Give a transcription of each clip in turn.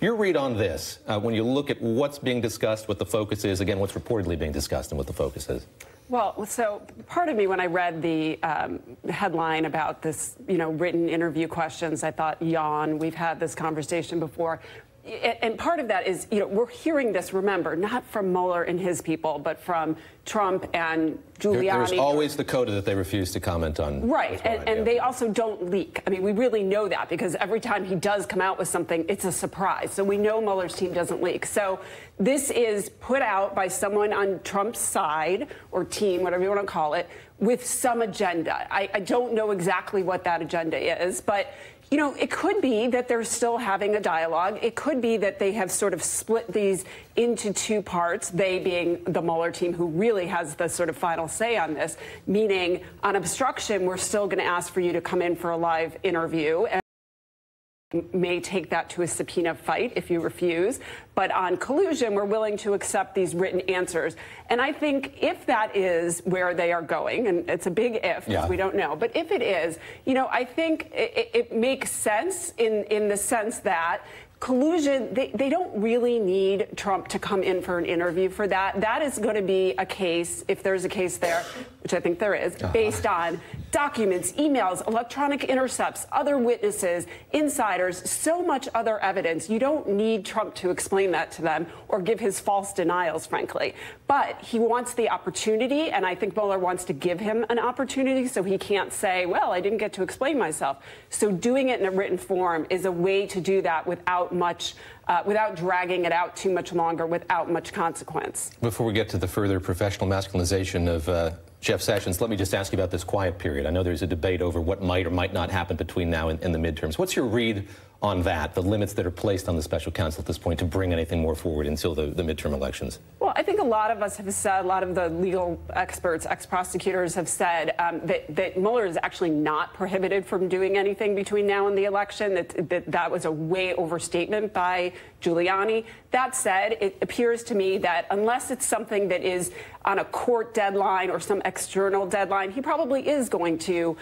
Your read on this, when you look at what's being discussed, what the focus is, again, what's reportedly being discussed and what the focus is? Well, so part of me, when I read the headline about this, written interview questions, I thought, yawn, we've had this conversation before. And part of that is, we're hearing this, remember, not from Mueller and his people, but from Trump and Giuliani. There's always the coda that they refuse to comment on. Right, and they also don't leak. I mean, we really know that because every time he does come out with something, it's a surprise. So we know Mueller's team doesn't leak. So this is put out by someone on Trump's side or team, whatever you want to call it, with some agenda. I don't know exactly what that agenda is, but it could be that they're still having a dialogue. It could be that they have sort of split these into two parts, they being the Mueller team, who really has the sort of final say on this, meaning on obstruction, we're still going to ask for you to come in for a live interview. And may take that to a subpoena fight if you refuse. But on collusion, we're willing to accept these written answers. And I think if that is where they are going, and it's a big if, because we don't know, but if it is, I think it makes sense in the sense that collusion, they don't really need Trump to come in for an interview for that. That is going to be a case, if there's a case there, which I think there is, based on documents, emails, electronic intercepts, other witnesses, insiders, so much other evidence. You don't need Trump to explain that to them or give his false denials, frankly. But he wants the opportunity, and I think Mueller wants to give him an opportunity so he can't say, well, I didn't get to explain myself. So doing it in a written form is a way to do that without much, without dragging it out too much longer, without much consequence. Before we get to the further professional masculinization of Jeff Sessions, let me just ask you about this quiet period. I know there's a debate over what might or might not happen between now and the midterms. What's your read on that, the limits that are placed on the special counsel at this point to bring anything more forward until the midterm elections? Well, I think a lot of us have said, a lot of the legal experts, ex-prosecutors have said that Mueller is actually not prohibited from doing anything between now and the election, that was a way overstatement by Giuliani. That said, it appears to me that unless it's something that is on a court deadline or some external deadline, he probably is going to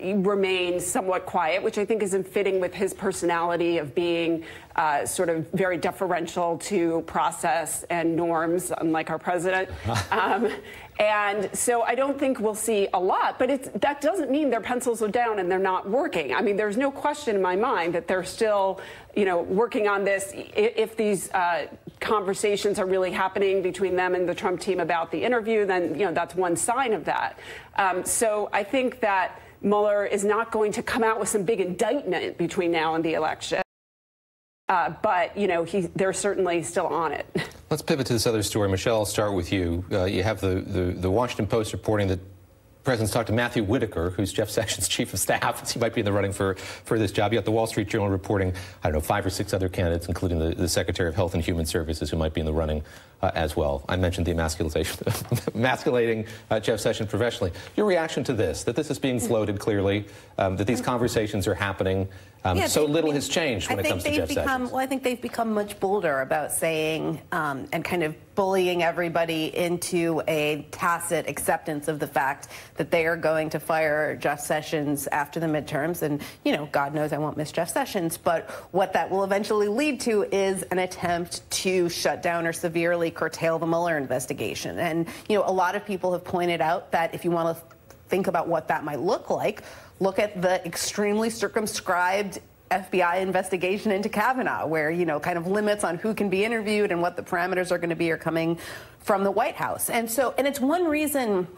remain somewhat quiet, which I think isn't fitting with his personality of being sort of very deferential to process and norms, unlike our president. And so I don't think we'll see a lot, but that doesn't mean their pencils are down and they're not working. I mean, there's no question in my mind that they're still, working on this. If these conversations are really happening between them and the Trump team about the interview, then, that's one sign of that. So I think that Mueller is not going to come out with some big indictment between now and the election. But, they're certainly still on it. Let's pivot to this other story. Michelle, I'll start with you. You have the Washington Post reporting that the President's talked to Matthew Whitaker, who's Jeff Sessions' chief of staff. He might be in the running for this job. You got the Wall Street Journal reporting, 5 or 6 other candidates, including the Secretary of Health and Human Services, who might be in the running as well. I mentioned the emasculating Jeff Sessions professionally. Your reaction to this, that this is being floated clearly, that these conversations are happening, so little has changed when it comes to Jeff Sessions. Well, I think they've become much bolder about saying and kind of bullying everybody into a tacit acceptance of the fact that they are going to fire Jeff Sessions after the midterms. And, God knows I won't miss Jeff Sessions, but what that will eventually lead to is an attempt to shut down or severely curtail the Mueller investigation. And, a lot of people have pointed out that if you want to think about what that might look like, look at the extremely circumscribed FBI investigation into Kavanaugh, where, kind of limits on who can be interviewed and what the parameters are going to be are coming from the White House. And it's one reason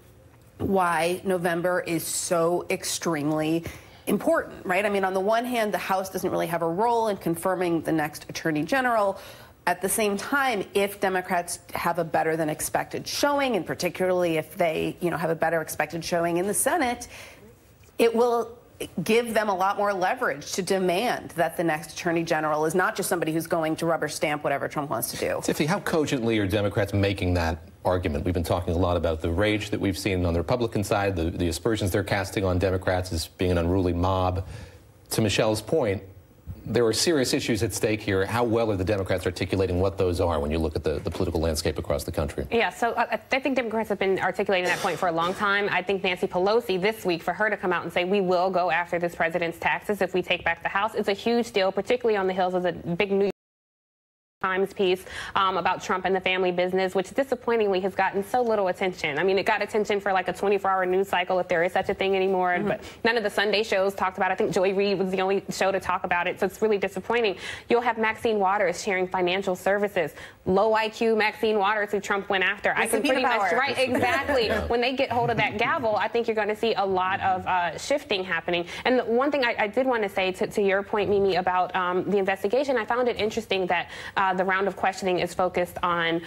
why November is so extremely important, right? I mean, on the one hand, the House doesn't really have a role in confirming the next Attorney General. At the same time, if Democrats have a better than expected showing, and particularly if they, have a better expected showing in the Senate, it will give them a lot more leverage to demand that the next Attorney General is not just somebody who's going to rubber stamp whatever Trump wants to do. Tiffany, how cogently are Democrats making that argument? We've been talking a lot about the rage that we've seen on the Republican side, the aspersions they're casting on Democrats as being an unruly mob. To Michelle's point, There are serious issues at stake here. How well are the Democrats articulating what those are when you look at the political landscape across the country? Yeah, so I think Democrats have been articulating that point for a long time. I think Nancy Pelosi this week, for her to come out and say we will go after this president's taxes if we take back the House, is a huge deal, particularly on the heels of the big New Times piece about Trump and the family business, which disappointingly has gotten so little attention. I mean, it got attention for like a 24-hour news cycle, if there is such a thing anymore, but none of the Sunday shows talked about it. I think Joy Reid was the only show to talk about it, so it's really disappointing. You'll have Maxine Waters sharing financial services. Low IQ Maxine Waters, who Trump went after. I can pretty much, right, exactly. Yeah. When they get hold of that gavel, I think you're going to see a lot of shifting happening. And the one thing I did want to say to your point, Mimi, about the investigation, I found it interesting that the round of questioning is focused on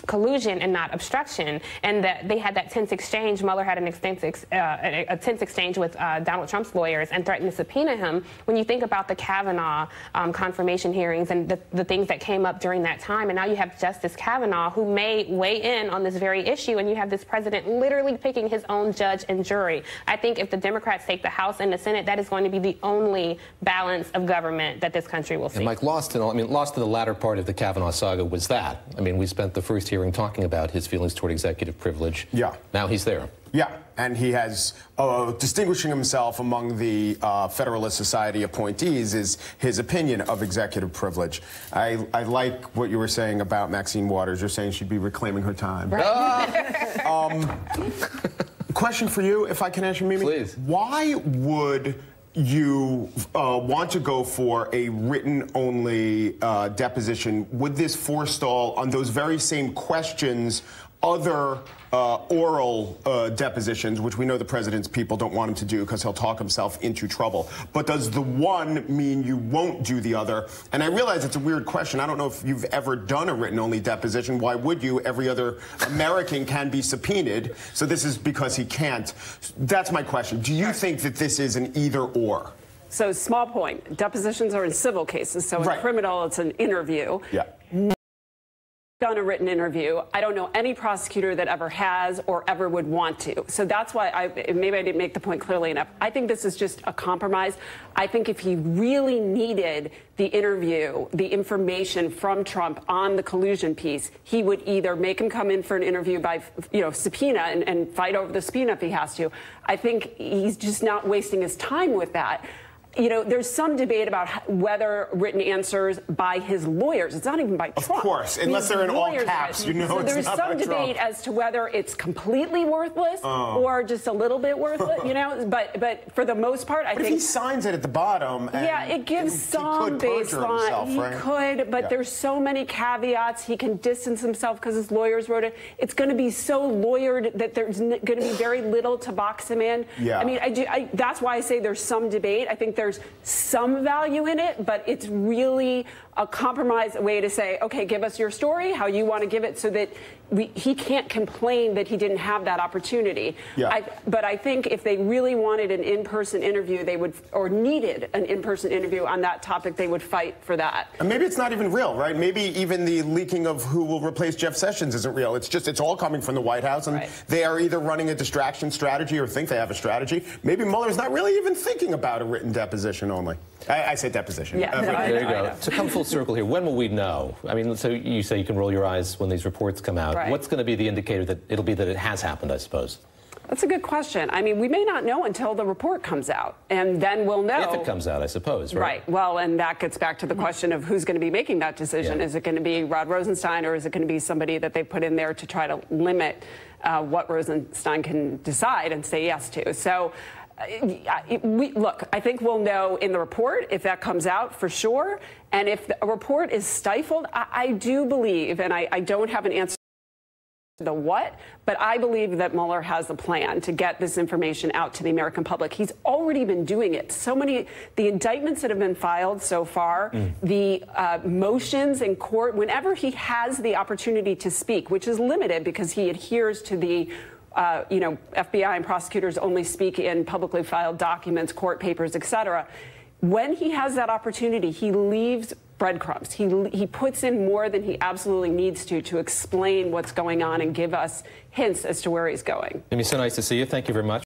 collusion and not obstruction, and that they had that tense exchange. Mueller had a tense exchange with Donald Trump's lawyers and threatened to subpoena him. When you think about the Kavanaugh confirmation hearings and the things that came up during that time, and now you have Justice Kavanaugh, who may weigh in on this very issue, and you have this president literally picking his own judge and jury. I think if the Democrats take the House and the Senate, that is going to be the only balance of government that this country will see. And Mike, lost in the latter part of the Kavanaugh saga was that. I mean, we spent the first hearing talking about his feelings toward executive privilege. Yeah. Now he's there. Yeah, and he has distinguishing himself among the Federalist Society appointees is his opinion of executive privilege. I like what you were saying about Maxine Waters. You're saying she'd be reclaiming her time. Right. Question for you, if I can answer, Mimi. Please. Why would you want to go for a written-only deposition? Would this forestall on those very same questions other oral depositions, which we know the president's people don't want him to do because he'll talk himself into trouble? But does the one mean you won't do the other? And I realize it's a weird question. I don't know if you've ever done a written-only deposition. Why would you? Every other American can be subpoenaed, so this is because he can't. That's my question. Do you think that this is an either-or? So, small point. Depositions are in civil cases, so in criminal, it's an interview. Yeah. Done a written interview. I don't know any prosecutor that ever has or ever would want to. So that's why maybe I didn't make the point clearly enough. I think this is just a compromise. I think if he really needed the interview, the information from Trump on the collusion piece, he would either make him come in for an interview by, subpoena and fight over the subpoena if he has to. I think he's just not wasting his time with that. There's some debate about whether written answers by his lawyers. It's not even by Trump. Of course, unless they're in all caps, so it's not by Trump. There's some debate as to whether it's completely worthless or just a little bit worthless, But for the most part, I think... But if he signs it at the bottom... Yeah, it gives some baseline. He could, but there's so many caveats. He can distance himself because his lawyers wrote it. It's going to be so lawyered that there's going to be very little to box him in. Yeah. I mean, that's why I say there's some debate. I think there's some value in it, but it's really a compromise, a way to say, okay, give us your story, how you want to give it, so that he can't complain that he didn't have that opportunity. Yeah. But I think if they really wanted an in-person interview, they would, or needed an in-person interview on that topic, they would fight for that. And maybe it's not even real, right? Maybe even the leaking of who will replace Jeff Sessions isn't real. It's all coming from the White House, and they are either running a distraction strategy or think they have a strategy. Maybe Mueller's not really even thinking about a written deposition only. I say deposition. Yeah, there you go. To come full circle here, when will we know? I mean, so you say you can roll your eyes when these reports come out. Right. What's going to be the indicator that it'll be that it has happened, I suppose? That's a good question. I mean, we may not know until the report comes out, and then we'll know. If it comes out, I suppose, right? Right. Well, and that gets back to the question of who's going to be making that decision. Yeah. Is it going to be Rod Rosenstein, or is it going to be somebody that they put in there to try to limit what Rosenstein can decide and say yes to? So, look, I think we'll know in the report if that comes out for sure. And if the report is stifled, I do believe, and I don't have an answer to the what, but I believe that Mueller has a plan to get this information out to the American public. He's already been doing it. The indictments that have been filed so far, the motions in court, whenever he has the opportunity to speak, which is limited because he adheres to the FBI and prosecutors only speak in publicly filed documents, court papers, etc. When he has that opportunity, he leaves breadcrumbs. He puts in more than he absolutely needs to explain what's going on and give us hints as to where he's going. Mimi, so nice to see you. Thank you very much.